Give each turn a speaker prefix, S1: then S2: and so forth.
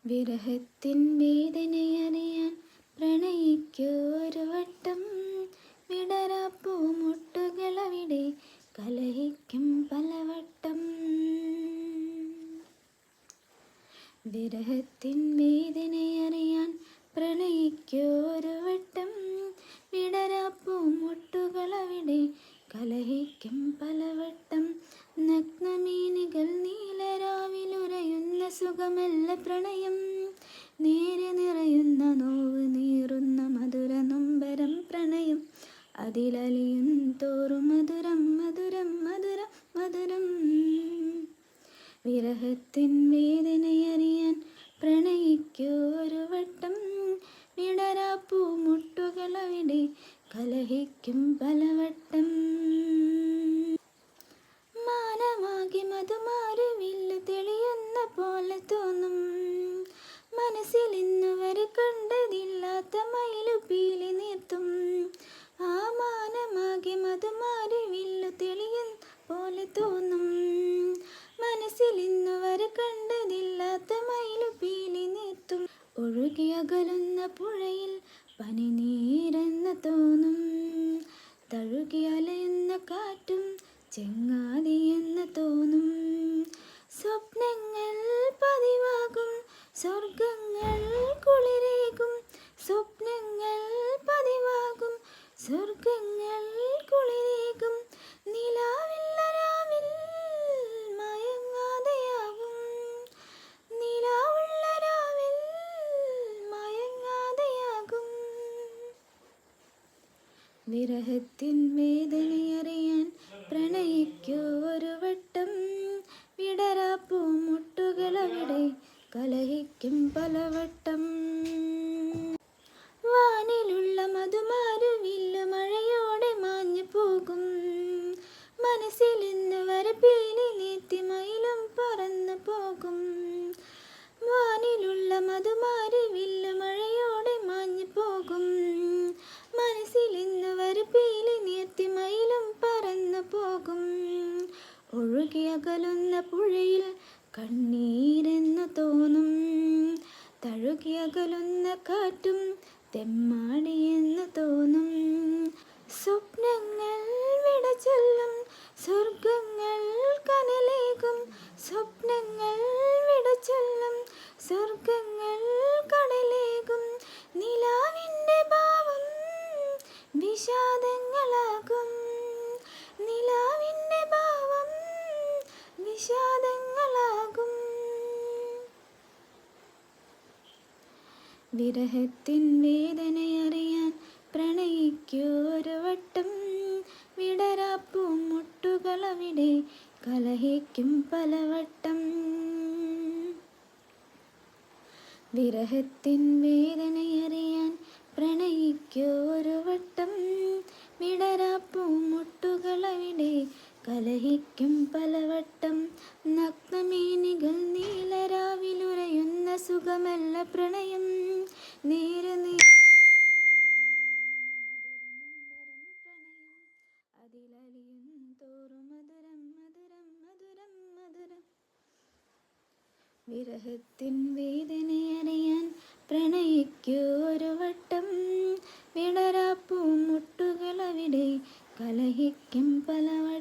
S1: വിരഹത്തിൻ വേദനയറിയാൻ പ്രണയിക്കൂ ഒരു വട്ടം. വിടരാപ്പൂ മുട്ടുകളവിടെ കലഹിക്കും പലവട്ടം. വിരഹത്തിൻ വേദനയറിയാൻ പ്രണയിക്കൂ ഒരു വട്ടം. വിടരാപ്പൂ മുട്ടുകളവിടെ കലഹിക്കും പലവട്ടം. നഗ്നമീനികൾ നീലരാവിലുറയുന്ന സുഖമല്ല പ്രണയം. നേരെ നിറയുന്ന നോവ് നീറുന്ന മധുര നൊമ്പരം പ്രണയം. അതിലലിയും തോറും മധുരം മധുരം മധുരം മധുരം. വിരഹത്തിൻ വേദനയറിയാൻ പ്രണയിക്കൂ ഒരു വട്ടം. വിടരാപ്പൂ മുട്ടുകളവിടെ കലഹിക്കും പലവട്ടം. മാനമാകെ മധുമാരുവില്ല് തെളിയുന്ന പോലെ തോന്നും. മനസ്സിൽ ഇന്നുവരെ കണ്ടതില്ലാത്ത മയിലുപീലി നീർത്തും. ആ മാനമാകെ മധുമാരുവില്ല് തെളിയുന്ന പോലെ തോന്നും. മനസ്സിൽ ഇന്നുവരെ കണ്ടതില്ലാത്ത മയിലുപീലി നീർത്തും. ഒഴുകിയകലുന്ന പുഴയിൽ പനിനീരെന്ന് തോന്നും. തഴുകിയലയുന്ന കാറ്റും ചെങ്ങാതിയെന്ന് തോന്നും. സ്വപ്നങ്ങൾ പതിവാകും സ്വർഗങ്ങൾ കുളിരേകും. സ്വപ്നങ്ങൾ പതിവാകും സ്വർഗങ്ങൾ കുളിരേകും. നിലാവില്ല രാവിൽ മയങ്ങാതെയാകും. നിലാവുള്ള രാവിൽ മയങ്ങാതെയാകും. വിരഹത്തിൻ വേദനയറിയാൻ പ്രണയിക്കൂ ഒരു വട്ടം. വിടരാപ്പൂ മുട്ടുകളവിടെ കലഹിക്കും പലവട്ടം. വാനിലുള്ള മധുമാരുവില്ല് മഴയോടെ മാഞ്ഞു പോകും. മനസ്സിൽ ഇന്നുവരെ പീലി നീട്ടി മയിലും പറന്നു പോകും. വാനിലുള്ള മധുമാരുവില്ല് മഴയോടെ മാഞ്ഞു പോകും. മനസ്സിൽ ഇന്നുവരെ പീലി നീട്ടി മയിലും പറന്നു പോകും. ഒഴുകിയകലുന്ന പുഴയിൽ കണ്ണീരെന്ന് തോന്നും. തഴുകിയകലുന്ന കാറ്റും തെമ്മാടിയെന്ന് തോന്നും. സ്വപ്നങ്ങൾ വിടചൊല്ലും സ്വർഗങ്ങൾ കനലേകും. സ്വപ്നങ്ങൾ വിടചൊല്ലും സ്വർഗങ്ങൾ കടലേകും. നിലാവിൻ്റെ ഭാവം വിഷാദങ്ങളാകും. നിലാവിൻ്റെ ഭാവം വിഷാദങ്ങളാകും. വിരഹത്തിൻ വേദനയറിയാൻ പ്രണയിക്കൂ ഒരു വട്ടം. വിടരാപ്പൂ മുട്ടുകളവിടെ കലഹിക്കും പലവട്ടം. വിരഹത്തിൻ വേദനയറിയാൻ പ്രണയിക്കൂ ഒരു വട്ടം. വിടരാപ്പൂ മുട്ടുകളവിടെ കലഹിക്കും പലവട്ടം. നഗ്നമേനികൾ നീലരാവിലുറയുന്ന സുഖമല്ല പ്രണയം. നേരെ അതിലലിയും തോറും മധുരം മധുരം മധുരം മധുരം. വിരഹത്തിൻ വേദനയറിയാൻ പ്രണയിക്കൂ ഒരു വട്ടം. വിടരാപ്പൂ മുട്ടുകളവിടെ കലഹിക്കും പലവട്ടം.